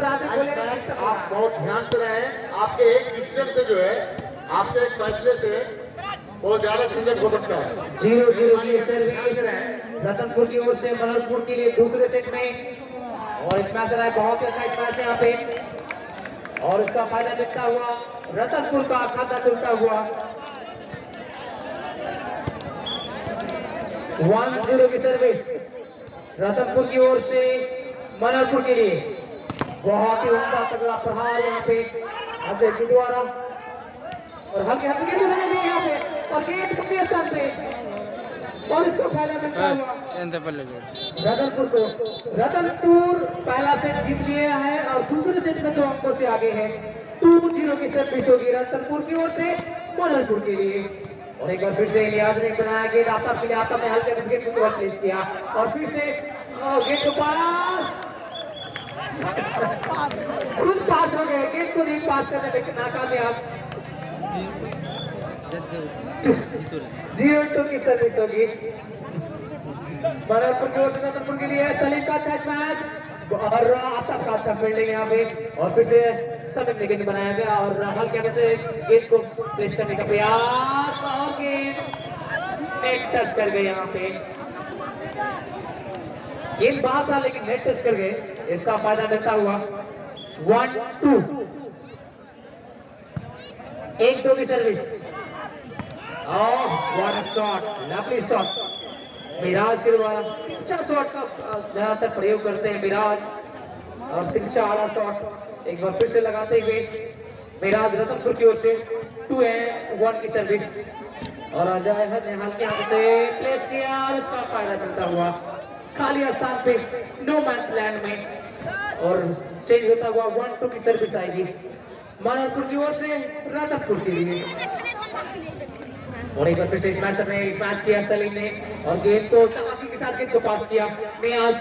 आप बहुत ध्यान से रहें, आपके एक डिसीजन से जो है, आपके एक फैसले से बहुत ज्यादा क्रिकेट हो सकता है। 0-0 की सर्विस रतनपुर की ओर से मनोहरपुर के लिए दूसरे सेट में, और इस मैच है बहुत ही अच्छा मैच है यहाँ पे, और इसका फायदा मिलता हुआ रतनपुर का खाता खुलता हुआ 1-0 की सर्विस रतनपुर की ओर से मनोहरपुर के लिए। बहुत ही उम्दा तगड़ा प्रहार यहाँ पे अजय के द्वारा, और हल्के हल्के यहाँ पे और गेट के स्थान पे, और इसको फायदा मिलता हुआ रतनपुर को। रतनपुर पहला सेट जीत लिया है और दूसरे सेट में 2 अंकों से आगे है। 2-0 की सर्विस होगी रतनपुर की ओर से मनोहरपुर के लिए। और एक बार फिर से इलियास ने बनाया गेट, आफ्ताब के लिए आफ्ताब ने हल्के गेट को प्लेस किया, और फिर से गेट के पास खुद पास हो गए, गेट को नहीं पास करने में नाकामयाब। 0-2 की सर्विस होगी मनोहरपुर की ओर से रतनपुर के लिए। सलीम का अच्छा मैच और आफ्ताब का अच्छा फील्डिंग यहाँ पे, और फिर से समीप ने गेंद बनाया गया और हल्के में से गेंद को प्लेस करने का प्रयास, और गेंद नेट टच कर गए। यहाँ पे गेंद बाहर था लेकिन नेट टच कर गए, इसका फायदा मिलता हुआ 1-2। 1-2 की सर्विस, और शॉट, लवली शॉट मिराज के द्वारा। अच्छा शॉट का ज्यादातर प्रयोग करते हैं मिराज, और तिरछा वाला शॉट एक बार फिर से लगाते हुए मिराज रतनपुर की ओर से 2-1 की सर्विस, और अजय ने हल्के हाथ से प्लेस किया और इसका फायदा मिलता हुआ खाली स्थान पे नो मैच लैंड में, और चेंज होता हुआ 1-2 की सर्विस आएगी मनोहरपुर की ओर से रतनपुर के लिए। और एक बार फिर से इस मैच किया सलीम ने, और गेंद को चालाकी के साथ गेंद को पास किया नियाज,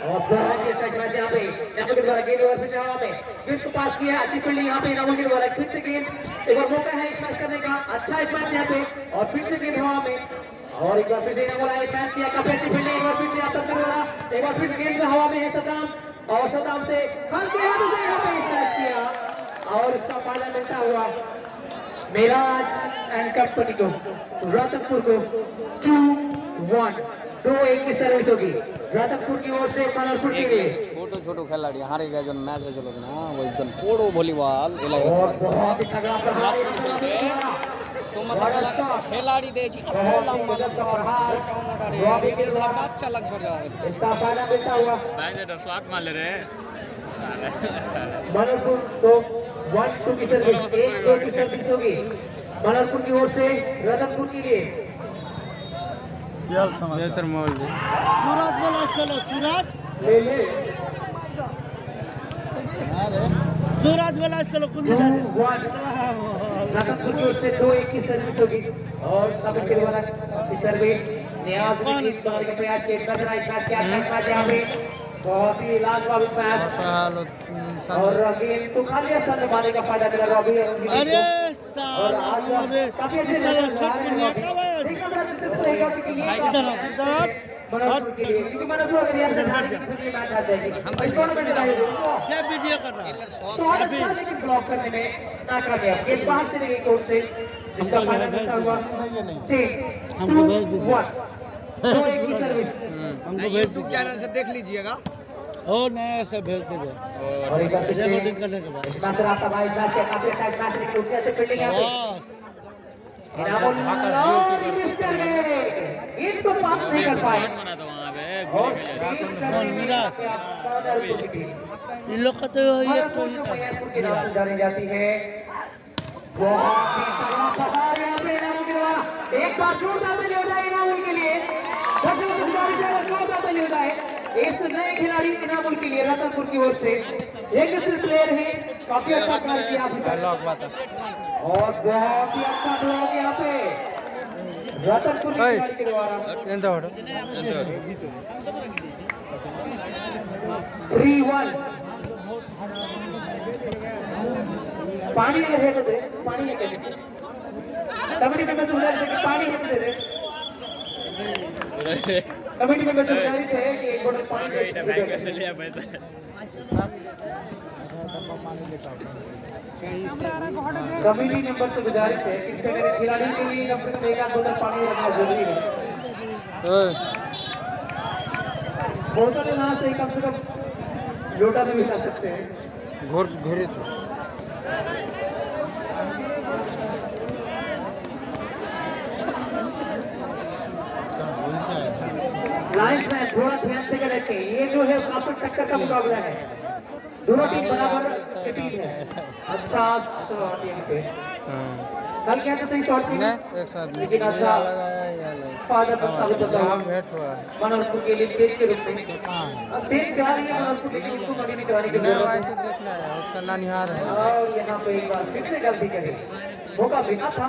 और बहुत ही अच्छा मैच यहाँ पे नमो के द्वारा गेंद और फिर से हवा में गेंद को पास किया। अच्छी फील्डिंग यहाँ पे नमो के द्वारा, फिर से गेंद एक बार मौका है इस मैच करने का, अच्छा इस मैच यहाँ पे, और फिर से गेंद हवा में, और एक बार फिर से नमो इस मैच किया, काफी अच्छी फील्डिंग, एक बार फिर से आप सबके द्वारा, एक बार फिर से गेंद हवा में है सदाम, और सदाम से हल्के हाथों से यहाँ पे इस मैच किया, और इसका फायदा मिलता हुआ मिराज एंड कंपनी को, रतनपुर को 2-1। 2-1 की सर्विस होगी रतनपुर की ओर से मनोहरपुर के लिए। छोटो छोटो खिलाड़ी हारे गए जो मैच है चलो ना वो एकदम पोड़ो वॉलीबॉल और बहुत ही तगड़ा प्रहार तो मतलब खिलाड़ी दे छी लंबा मोटा रे ये साला अच्छा लग छोड़ जाए, इसका फायदा मिलता हुआ भाई ने शॉट मार ले रे मनोहरपुर को 1-2 की सर्विस, 1-2 की सर्विस होगी मनोहरपुर की ओर से रतनपुर के लिए। सूरज बोला चलो सूरज ले ले सूरज बोला चलो कुछ रतनपुर की ओर से 2-1 की सर्विस होगी, और सबके द्वारा अच्छी सर्विस नियाज ने इस बार का प्रयास किया, नजर इस मैच क्या मैच यहाँ पे बहुत ही लाजवाब मैच, और गेंद को खाली स्थान में मारने का फायदा मिला रवि। अरे और आज काफी अच्छे मनोहरपुर के लिए, क्योंकि मनोहरपुर अगर यहाँ से मैच आ जाएगी क्या वीडियो कर रहा है लेकिन ब्लॉक करने में नाकामयाब, गेंद बाहर चली गई कोर्ट से, जिसका फायदा मिलता हुआ 2-1। 2-1 की सर्विस यूट्यूब चैनल से देख लीजिएगा, ओ नए से भेज देंगे, और एक बार रिकॉर्डिंग करने के बाद इसका सर आपका भाई मैच का काफी अच्छा मैच है, क्योंकि अच्छे फील्डिंग है इनामुल मिस कर गए, इनको पास नहीं कर पाए, बना था वहां पे और इन लोग का तो ये तो जानी जाती है। बहुत ही तगड़ा प्रहार यहाँ पे इनामुल के द्वारा, एक बार जोरदार ताली हो जाए इनामुल के लिए, जोरदार ताली हो जाए इस नए खिलाड़ी इनामुल के लिए रतनपुर की ओर से। एक सिर्फ प्लेयर है, काफी अच्छा कार्य किया और बहुत ही अच्छा ब्लॉक यहाँ पे रतनपुर के खिलाड़ी के द्वारा। 3-1 पानी है तो दे, पानी है क्या कमेटी में मैं सुधार से पानी है तो दे दे, कमेटी में मैं सुधारी थे कि एक बोतल पानी लिया पैसा कम्युनिटी मेंबर से गुजारिश है कि मेरे खिलाड़ी के लिए अपने मेगा बोतल पानी रखना जरूरी है। बोतल यहाँ से कम लोटा में मिला सकते हैं। घोरे तो लाइन में थोड़ा ध्यान से रखें। ये जो है काफी टक्कर का मुकाबला है। दोनों टीम बराबर की टीम है। अच्छा टीम पे कल क्या तो सही शॉट थी एक साथ लेकिन अच्छा फादर का साबित होता है मनोरपुर के लिए चेंज के रूप में अब चेंज करा रही है मनोरपुर के लिए उसको मनी में कराने की जरूरत है। ऐसे देखना है उसका नानिहार है और यहाँ पे एक बार फिर से गलती करी मौका बिना था।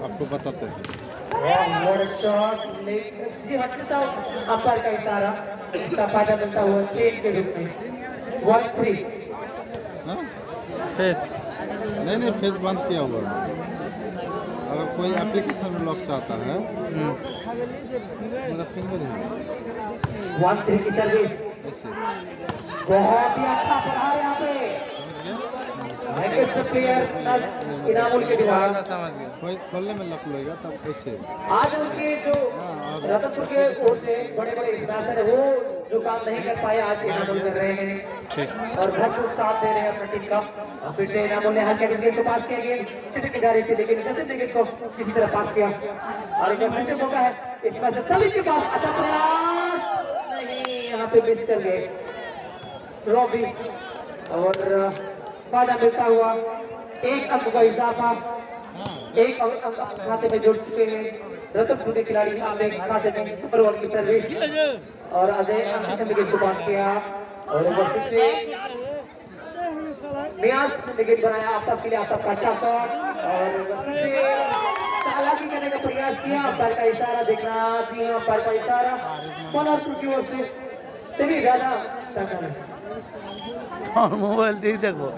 आपको बताते हैं शॉट जी हटता अंपायर का इशारा इसका फायदा मिलता हुआ चेंज के रूप में 1-3 फेस नहीं फेस बंद किया हुआ है। अगर कोई एप्लीकेशन में लॉक चाहता है मेरा फिंगर है 1-3 की सर्विस ऐसे बहुत ही अच्छा प्रहार यहाँ पे प्लेयर इनामुल के दीवार समझ गया खोलने में लॉक लगेगा तब ऐसे आज उनके जो रतनपुर के ओर से बड़े बड़े स्टार्टर वो जो काम नहीं कर पाए आज इनामुल कर रहे हैं ठीक और भरपूर साथ दे रहे हैं अपनी टीम का। और फिर से इनामुल ने हल्के गेंद को पास किया गेंद चिटक के जा रही थी लेकिन जैसे गेंद को किसी तरह पास किया और एक फिर से मौका है इसमें से सभी के पास अच्छा प्रयास नहीं यहाँ पे मिस कर गए रॉबी और फायदा मिलता हुआ एक अंक का इजाफा एक अंक खाते में जोड़ चुके हैं रतनपुर के खिलाड़ी सामने खाते में सुपर ओवर की सर्विस और अजय विकेट को पास किया और फिर से नियाज विकेट बनाया आप सबके लिए आप सबका अच्छा शॉट और चालाकी करने का प्रयास किया अंपायर का इशारा देखना जी हाँ अंपायर का इशारा मनोरपुर की ओर से चलिए ज्यादा मोबाइल देखो देख लो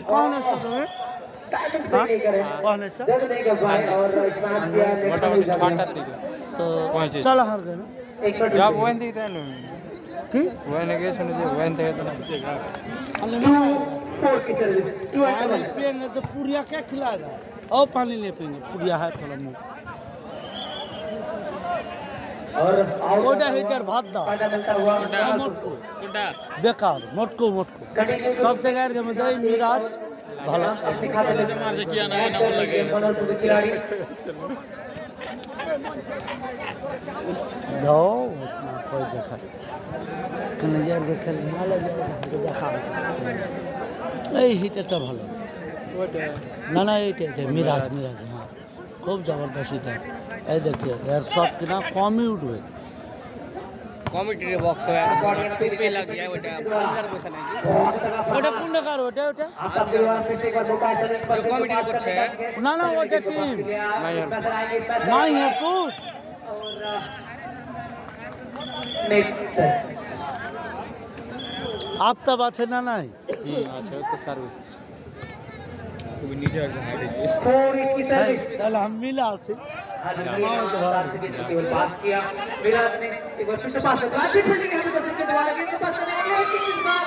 कौन है चलो हर गए जब वही दिखता है वही लगे सुनो वही दिखता पियेंगे तो पूरिया क्या खिलाएगा और पानी नहीं पियेंगे पूरिया है थोड़ा मुँह और ओडा हीटर भात दा मोटको बेकार मोटको सब जगह के में दई मिराज भला मार से किया ना नंबर लगे दो कोई देखा कन्हैया देखे ना लगे देखा এই হিটারটা ভালো না না এইটা মিরাজ हाँ खूब जबरदस्त हिटर এই देखिए यार शॉट कितना कम ही उठे कॉमेंट्री बॉक्स है टोपी लग गया बेटा अंदर बैठा नहीं ওটা কোন টাকার ওটা आपका परिवार फिर से एक बार मौका है जो कॉमेंट्री कुछ है না না ওটা टीम नहीं है तू आप तब আছে না নাই अच्छा तो सर्विस नीचे एकदम हाइट की सर्विस चल हम मिला से केवल पास किया विराट ने एक बार फिर से पास अच्छी फील्डिंग है तो सबके द्वारा गेंद पास करने लेकिन इस बार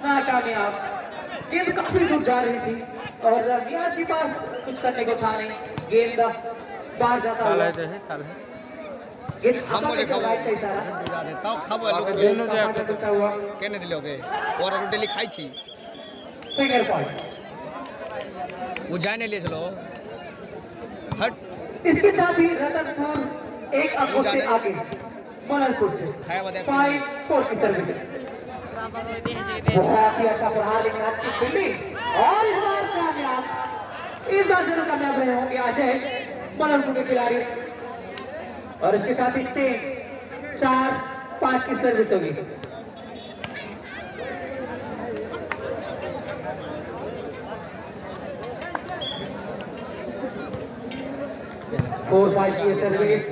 नाकामयाब गेंद काफी दूर जा रही थी और रियाज के पास कुछ करने को था नहीं गेंद बाहर जाता हुआ साल है गेंद हम मुझे राइट का इशारा बिगा देता खबर लोग दोनों जाए करता हुआ कहने दिलोगे और डेली खाई छी फिंगर पॉइंट वो जाने ले चलो हट इसके साथ ही रतनपुर एक अंकों से आगे मनोरपुर से 5-4 की सर्विस बहुत ही अच्छा प्रहार लेकिन अच्छी फील्डिंग और इस बार कामयाब जरूर कामयाब रहे होंगे अजय मनोरपुर के खिलाड़ी और इसके साथ ही 4-5 की सर्विस होगी 4-5 की सर्विस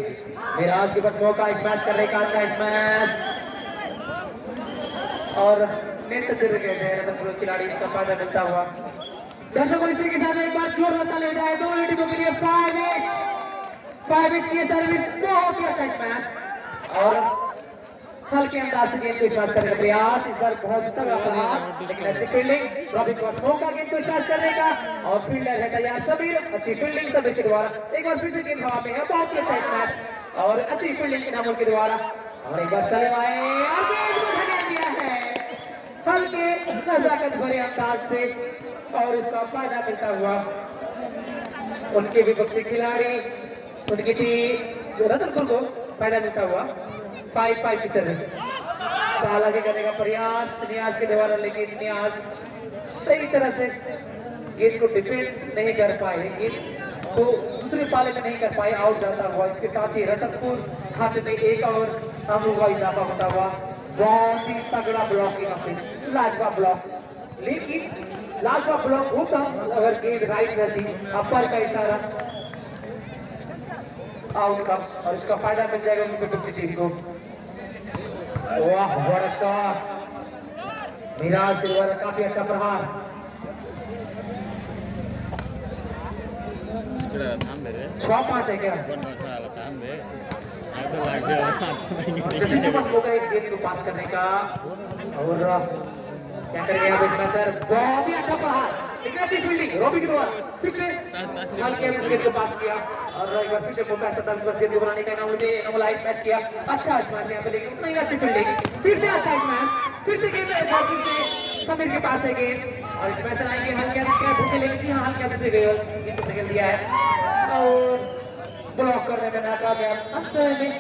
मिराज के पास मौका इस मैच करने का अच्छा इस मैच और नेट से कहते हैं रतनपुर खिलाड़ी, इसका फायदा मिलता हुआ। दर्शकों इसी के साथ एक बार जोर होता ले जाए दोनों टीमों के लिए 5 की सर्विस, बहुत ही अच्छा मैच और हल्के अंदाज से गेंद को स्टार्ट करने का प्रयास, इस बार बहुत तगड़ा प्रहार, लेकिन अच्छी फील्डिंग, रॉबिन को मौका गेंद को स्टार्ट करने का और फील्डर है तैयार सबीर, अच्छी फील्डिंग सबीर के द्वारा, एक बार फिर से गेंद हवा में है, बहुत ही अच्छा मैच और अच्छी फील्डिंग इनामुल के द्वारा और एक बार सलीम आए और गेंद को धकेल दिया है हल्के नजाकत भरे अंदाज से और इसका फायदा मिलता हुआ उनके विपक्षी खिलाड़ी, उनकी टीम जो रतनपुर को फायदा मिलता हुआ। 5 की सर्विस, साल आगे करने का प्रयास नियाज के द्वारा, लेकिन नियाज सही तरह से गेंद को डिफेंड नहीं कर पाए, गेंद को दूसरे पाले में नहीं कर पाए, आउट जाता हुआ। इसके साथ ही रतनपुर खाते में एक और अमरू का इजाफा होता हुआ। बहुत ही तगड़ा ब्लॉक यहाँ पे, लाजवाब ब्लॉक, लेकिन लाजवाब ब्लॉक होता अगर गेंद राइट रहती, अपर का इशारा आउट का और इसका फायदा मिल जाएगा उनकी विपक्षी टीम को। वाह बड़ा शॉट मिराज के द्वारा, काफी अच्छा प्रहार। 6-5 है क्या? एक गेंद को पास करने का और क्या करेंगे आप इसमें सर, बहुत ही अच्छा प्रहार, लेकिन अच्छी फील्डिंग रॉबी के द्वारा, फिर से हल्के में गेंद को पास किया और एक बार फिर से मौका 27 गेंद को बनाने का इनाम मैच किया। अच्छा स्मैश यहाँ पे, लेकिन उतना ही अच्छी फील्डिंग, फिर से अच्छा स्मैश, फिर से गेंद फिर से समीर के पास है गेंद और इसमें से आएंगे हल्के लेकिन यहाँ हल्के से गेंद को निकल दिया है और ब्लॉक करने में नाकामयाब अंतर में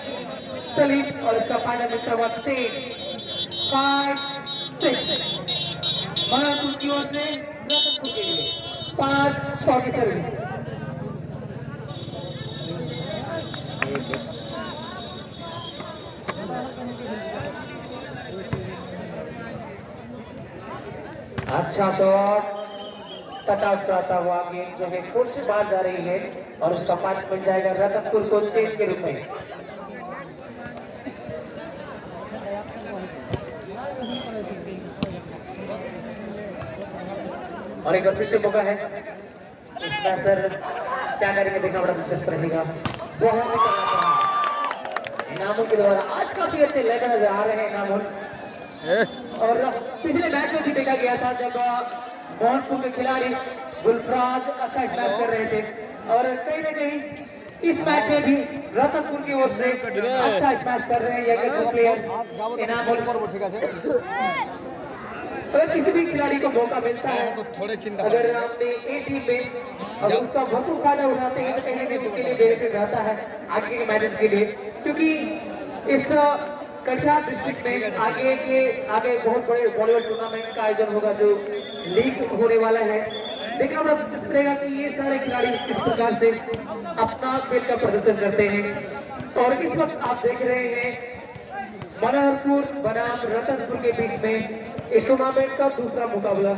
सलीम और इसका फाइनल मिलता हुआ 5-6 महाराष्ट्र की ओर से रतनपुर के लिए 5 की सर्विस। अच्छा शॉट, 50 का आता हुआ गेंद जो है कोर्ट से बाहर जा रही है और उसका पॉइंट मिल जाएगा रतनपुर को चेंज के रूप में। और एक बार फिर से मौका है, इसमें सर क्या करेंगे देखना बड़ा दिलचस्प रहेगा। बहुत ही करना इनामुल के द्वारा आज काफी अच्छे लेकर नजर आ रहे हैं इनामुल, और पिछले मैच में भी देखा गया था जब मोहनपुर के खिलाड़ी गुलफराज अच्छा स्मैश कर रहे थे और कहीं ना कहीं इस मैच में भी रतनपुर की ओर से अच्छा स्मैश कर रहे हैं ये प्लेयर इनामुल। अगर किसी भी खिलाड़ी को मौका मिलता है तो थोड़े चिंता, अगर अपने ए टीम में और उसका भरपूर फायदा उठाते हैं तो कहीं ना कहीं उसके लिए बेनिफिट रहता है आगे के मैचेस के लिए, क्योंकि इस कटिहार डिस्ट्रिक्ट में आगे बहुत बड़े वॉलीबॉल टूर्नामेंट का आयोजन होगा जो लीग होने वाला है। देखना बड़ा दिलचस्प रहेगा कि ये सारे खिलाड़ी किस प्रकार से अपना खेल का प्रदर्शन करते हैं। और इस वक्त आप देख रहे हैं मनोहरपुर बनाम रतनपुर के बीच में इस टूर्नामेंट का दूसरा मुकाबला।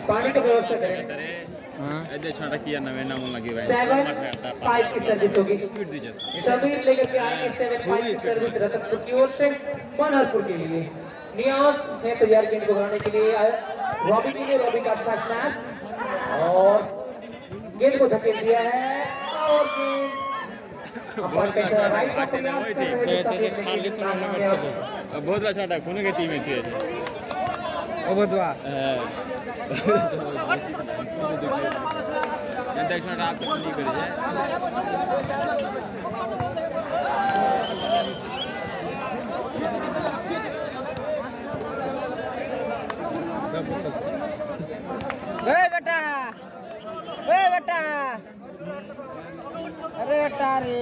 पानी का व्यवस्था करें। 7-5 की सर्विस होगी, समीर लेकर के आएंगे 7-5 की सर्विस रतनपुर की ओर से मनोहरपुर के लिए। नियाज है तैयार गेंद को बनाने के लिए, रॉबी के लिए रॉबी का अच्छा स्मैश और गेंद को धकेल दिया है और बहुत अच्छा खून के टीम है ओ बदवा जनता शॉट आप तक नहीं कर जाए। बेटा अरे बेटा रे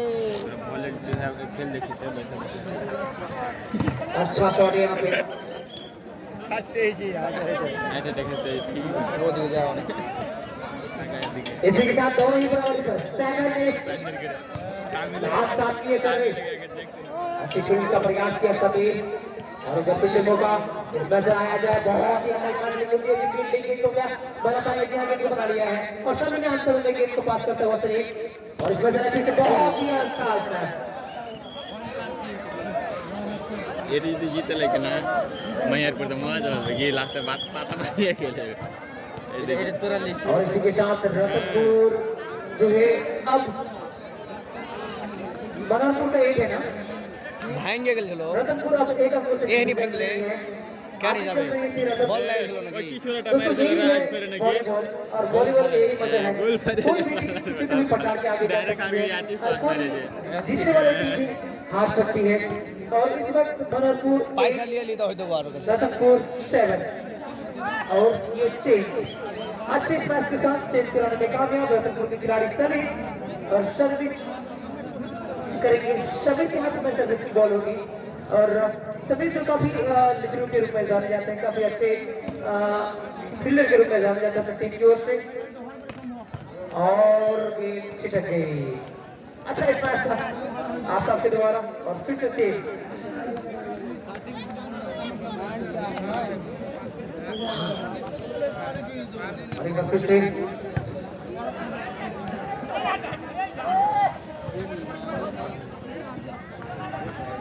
खेल देखी से अच्छा शॉट यहाँ पे हंसते ही ऐसे देखते ठीक वो दे जाओ। इसी के साथ दोनों ही बराबरी पर 7 की सर्विस, अच्छी फील्ड का प्रयास किया समीर और जब पीछे मौका इसमें से आया जाए, बहुत ही अच्छा फील्डिंग को क्या बना पाया गेंद को बना लिया है और सभी ने अंतर में गेंद को पास करते हुए सही और इसमें से पीछे बहुत ही अच्छा ये जीते लेकिन मैं यार पर तो मजा आ गई लास्ट बात पता नहीं है खेले ये तोरा लिस्ट और इसी के साथ रतनपुर जो है अब बनारपुर का एक है ना भांगे गेल लो रतनपुर अब एक अंक से ए नहीं भांगले क्या नहीं जाबे बॉल लाए लो ना की किशोर टमाटर चल रहा है फिर ने की और वॉलीबॉल में यही मजा है गोल पर किसी भी प्रकार के आगे डायरेक्ट आगे आती शॉट मारे जे जीतने वाली टीम भी हार सकती है और इस वक्त बनारपुर पैसा लिए तो दो बार रतनपुर 7 और ये चेंज अच्छे मैच के साथ चेंज कराने में कामयाब रतनपुर के खिलाड़ी सभी और सर्विस करेंगे सभी के हाथ में सर्विस की बॉल होगी और सभी जो काफी लिबरो के रूप में जाने जाते हैं काफी अच्छे फील्डर के रूप में जाने जाते हैं टीम की ओर से और गेंद छिटक गई अच्छा एक मैच था आप सबके द्वारा और फिर से चेंज और एक फिर से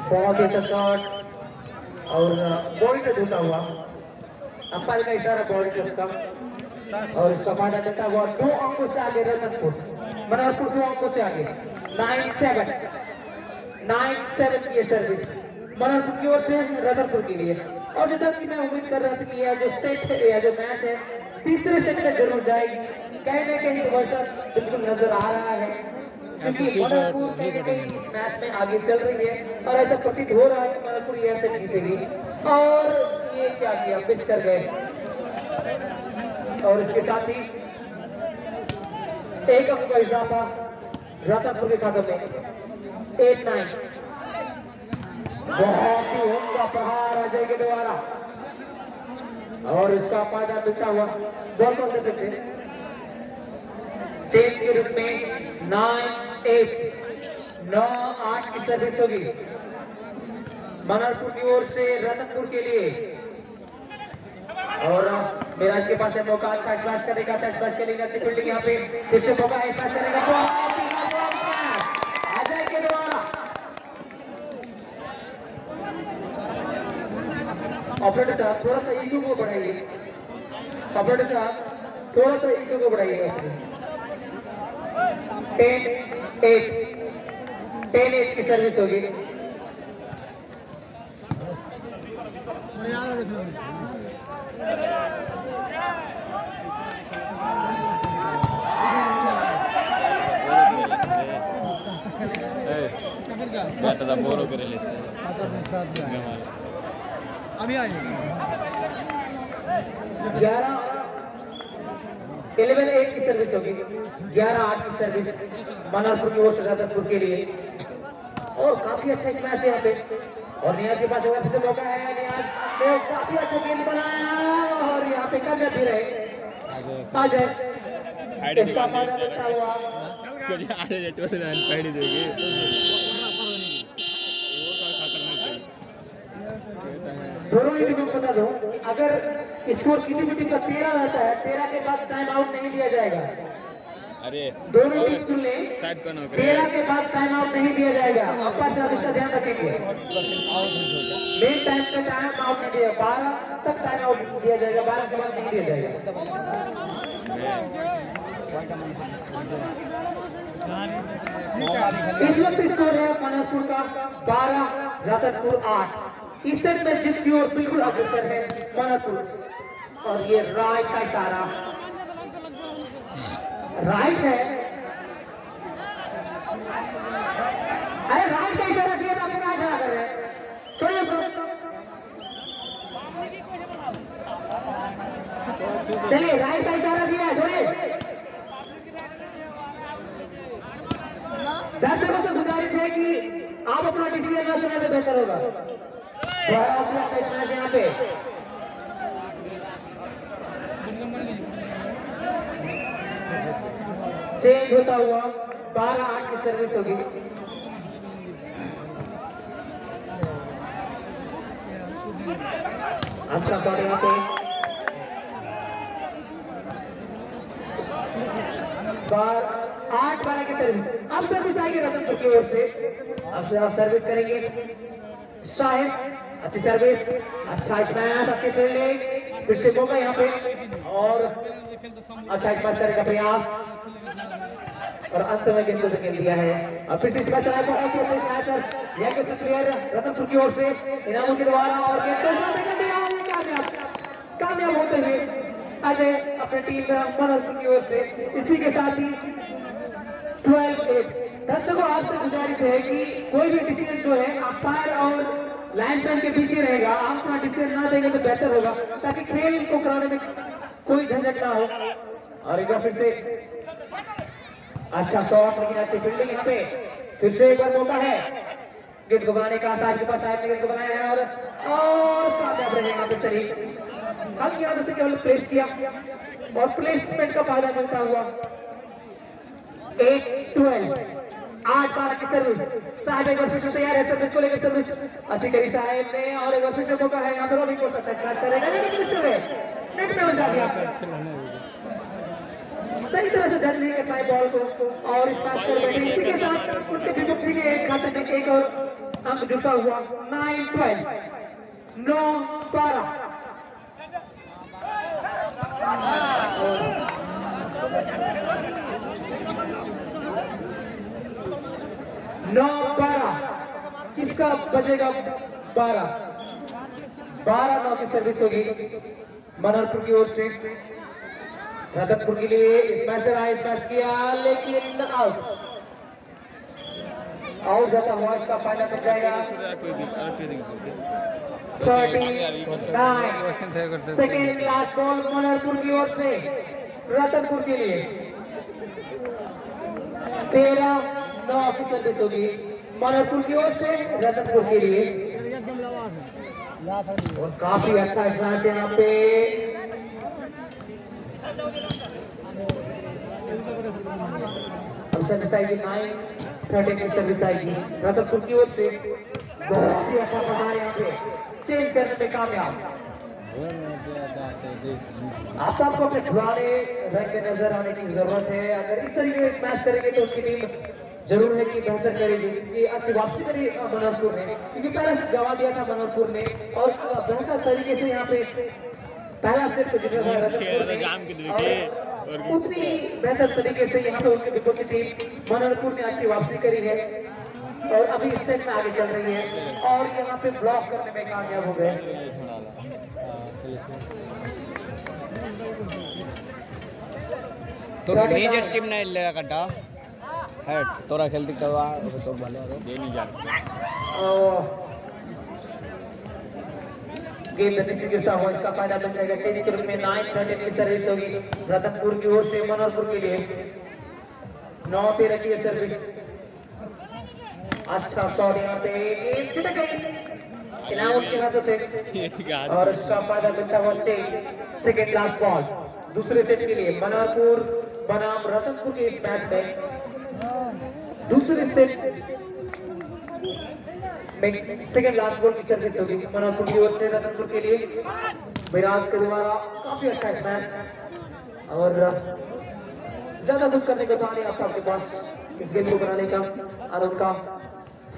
बहुत ही अच्छा शॉट और बॉडी पे ढूंढा हुआ अंपायर का इशारा बॉडी पे उसका और इसका फायदा देता हुआ 2 अंकों से आगे रतनपुर बनारपुर 2 अंकों से आगे 9-7 की सर्विस बनारपुर की ओर से रतनपुर के लिए और जैसा कि मैं उम्मीद कर रहा था कि यह जो सेट है यह जो मैच है तीसरे सेट में जरूर जाएगी कहीं ना कहीं तो वर्षा बिल्कुल नजर आ रहा है क्योंकि बनारपुर कहीं ना कहीं इस मैच में आगे चल रही है और ऐसा प्रतीत हो रहा है कि बनारपुर यह सेट जीतेगी और ये क्या किया मिस कर गए और इसके साथ ही 1 अंक का इजाफा रतनपुर के खाते में 8-9 बहुत ही उम्दा प्रहार अजय के द्वारा और इसका फायदा मिलता हुआ बॉल को देते थे चेंज के रूप में 9-8 की सर्विस होगी बनारपुर की ओर से रतनपुर के लिए और मेराज के पास है मौका अच्छा स्मैश करने का अच्छा स्मैश करेगा अच्छी फील्डिंग यहाँ पे फिर से मौका है स्मैश करने का अजय के द्वारा ऑपरेटर साहब थोड़ा सा ईगो को बढ़ाइए ऑपरेटर साहब थोड़ा सा ईगो को बढ़ाइएगा 10-8 की सर्विस होगी बैटर बोरो करे ले से अभी आ 11-8 की सर्विस होगी 11-8 की सर्विस बनारपुर की ओर से रतनपुर के लिए और काफी अच्छा स्मैश है यहाँ पे और नियाज के पास फिर से मौका है नियाज ने काफी अच्छा गेंद बनाया और यहाँ पे कामयाब भी रहे आ जाए इसका फायदा मिलता हुआ आगे जे चोट रन पैडी देगी वो का खतरनाक दोनों ही टीमों को बता दो अगर स्कोर किसी भी टीम का 13 रहता है 13 के बाद टाइम आउट नहीं दिया जाएगा अरे दोनों टीम सुन ले साइड कौन हो 13 के बाद टाइम आउट नहीं दिया जाएगा आपका साहब इसका ध्यान रखेंगे मेन टाइम पे टाइम आउट नहीं दिया 12 तक टाइम आउट दिया जाएगा 12 के बाद नहीं दिया जाएगा इस वक्त स्कोर है बनारपुर का 12 रतनपुर 8 इस सेट में जीत की ओर बिल्कुल अग्रसर है बनारपुर और ये राइट का इशारा राइट है अरे राइट का इशारा दिया तो आपको क्या इशारा कर रहे हैं छोड़िए उसको चलिए राइट का इशारा दिया है छोड़िए दर्शकों से गुजारिश है कि आप अपना डिसीजन न सुना तो बेहतर होगा बहुत ही अच्छा स्मैश यहाँ पे चेंज होता हुआ 12-8 की सर्विस होगी अच्छा शॉट यहाँ पे 8-12 की सर्विस अब सर्विस आएगी रतनपुर की ओर से अब सर्विस करेंगे साहिब अच्छी सर्विस, अच्छा स्मैश, अच्छी फील्डिंग, फिर से मौका यहाँ पे और अच्छा स्मैश करने का प्रयास और अंत में गेंद को खेल दिया है। और फिर से इसका चला बहुत ही अच्छा स्मैशर यह के प्लेयर रतनपुर की ओर से इनामों के द्वारा और गेंद को कामयाब होते हुए अजय अपने टीम में मनोरंजन की ओर से। इसी के साथ ही 12-8 दर्शकों आपसे गुजारिश है कि कोई भी डिसीजन जो है अंपायर और लाइनमैन के पीछे रहेगा, आप अपना डिसीजन ना देंगे तो बेहतर होगा ताकि खेल को कराने में कोई झंझट ना हो। और एक बार फिर से अच्छा शॉट, लेकिन अच्छी फील्डिंग यहाँ पे। फिर से एक बार मौका है गेंद को बनाने का, साइड के पास साइड में गेंद को बनाया है और कामयाब रहे यहाँ पे शरीफ। हम यहाँ से केवल प्लेस किया और प्लेसमेंट का फायदा मिलता हुआ 8-12 8-12 की सर्विस। साहब एक बार फिर से तैयार है सर्विस को लेकर, सर्विस अच्छी करी साहब ने और एक बार फिर से मौका है यहाँ पे रवि को अच्छा स्टार्ट करेगा, लेकिन नेट में बचा दिया सही तरह से जज नहीं कर पाए बॉल को और इस बात पर बैठे। इसी के साथ उनके विपक्षी के एक खाते में एक और अंक जुटा हुआ 9-12 9-12 9-12 किसका बजेगा? 12-9 की सर्विस होगी मनोरपुर की ओर से। रतनपुर के लिए स्मैशर आया, स्मैश किया लेकिन आउट जाता हुआ इसका फायदा मिल जाएगा। 39 सेकेंड लास्ट बॉल मनोरपुर की ओर से रतनपुर के लिए। 13-9 की सर्विस होगी मनोरपुर की ओर से रतनपुर के लिए और काफी अच्छा स्मैश यहाँ पे। सर्विस आएगी 9-13 की सर्विस आएगी रतनपुर की ओर से। बहुत ही अच्छा प्रहार यहाँ पे चेंज करने में कामयाब। आप सबको अपने पुराने रंग में नजर आने की जरूरत है। अगर इस तरीके से मैच करेंगे तो उसकी टीम जरूर है कि बेहतर करेगी। क्योंकि अच्छी वापसी करी मनोरपुर ने, क्योंकि पहले से गवा दिया था मनोरपुर ने और बेहतर तरीके से यहाँ पे पहला सेट को जीता था रतनपुर ने और उतनी बेहतर तरीके से यहाँ पे उनके विपक्ष की टीम मनोरपुर ने अच्छी वापसी करी है और अभी इस सेट में आगे चल रही है और यहाँ पे ब्लॉक करने में कामयाब हो गए। तो मेजर टीम ने लगा कटा है तोरा खेलती करवा तो भले दे नहीं जा गेंद नीचे गिरता हुआ इसका फायदा मिल जाएगा। चेंज के रूप में 9-13 की सर्विस होगी रतनपुर की ओर से मनोरपुर के लिए। 9-13 की सर्विस, अच्छा शॉट यहाँ पे छिटक गई इनाम के हाथों से और इसका फायदा मिलता हुआ चेंज। सेकेंड लास्ट बॉल दूसरे सेट के लिए मनोरपुर बनाम रतनपुर के इस मैच में दूसरे सेट सेकेंड लास्ट बॉल की सर्विस होगी मनोरपुर की ओर से रतनपुर के लिए। विराज के द्वारा काफी अच्छा स्मैश और ज्यादा कुछ करने को था नहीं आपके पास इस गेंद को बनाने का और उनका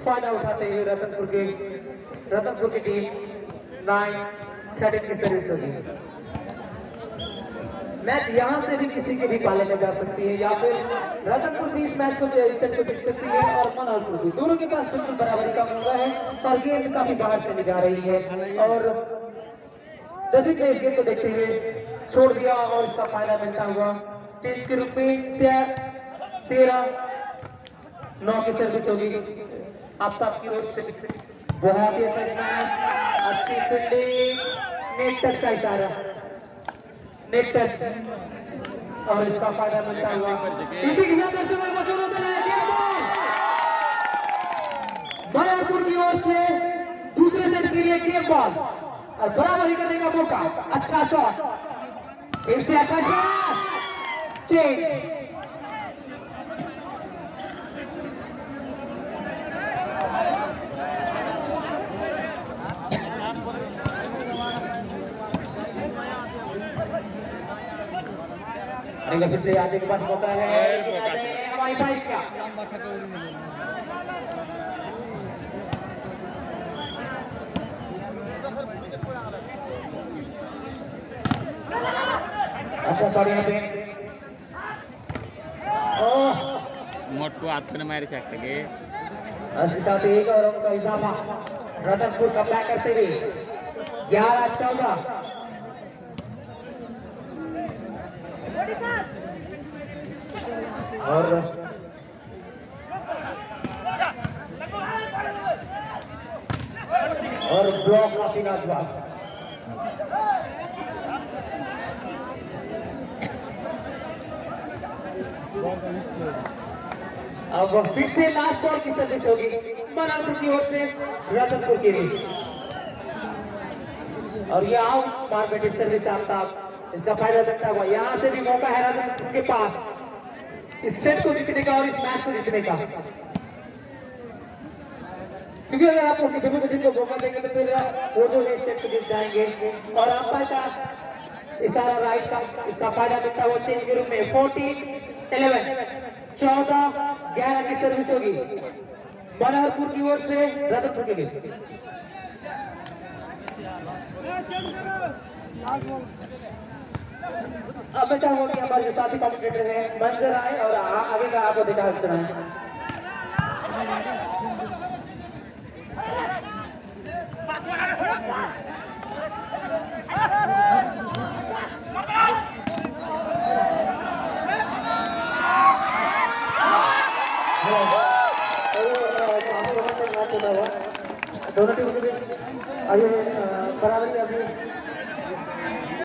फायदा उठाते हुए रतनपुर की टीम 9-13 की सर्विस होगी। मैच यहाँ से भी किसी के भी पाले में जा सकती है या फिर रतनपुर भी इस मैच को जीत सकती है और मनोरपुर भी। दोनों के पास बिल्कुल बराबरी का मौका है और गेंद काफी बाहर चली जा रही है और जैसे कि इस गेंद को देखते हुए छोड़ दिया और इसका फायदा मिलता हुआ चेंज के रूप में 13-9 की सर्विस होगी आफ्ताब की ओर से। बहुत ही अच्छा मैच, अच्छी फील्डिंग, नेट टच का इशारा, नेट टच और इसका फायदा मिलता हुआ इसी के साथ मनोरपुर की ओर से दूसरे सेट के लिए गेम बॉल और बराबरी करने का मौका। अच्छा शॉट, इससे अच्छा शॉट, चेंज फिर से आगे के पास मौका है वाईफाई क्या अच्छा शॉट यहाँ पे मोट को हाथ में मारे सकते के इसके साथ एक और का इजाफा रतनपुर का बैक करते हुए 11-14 और ब्लॉक काफी लाजवाब। अब फिर से लास्ट बॉल की सर्विस होगी बनारपुर की ओर से रतनपुर के लिए और ये आउट मार्केट सर्विस आपका इसका फायदा देखता हुआ यहाँ से भी मौका है रतनपुर के पास इस सेट को जीतने का और इस मैच को जीतने का, क्योंकि अगर आप उनकी डेमोस्ट्रेशन को मौका देंगे तो फिर वो जो है सेट को जीत जाएंगे। और अंपायर का इशारा राइट का इसका फायदा देखता हुआ चेंज के रूप में 14-11 14-11 की सर्विस होगी बनारपुर की ओर से रतनपुर के लिए। अब मैं चाहूंगा कि हमारे जो साथी कॉम्पिटिटर हैं मंजर आए और आगे का आपको दिखा सुनाएं। दोनों टीम के बीच अभी बराबरी अभी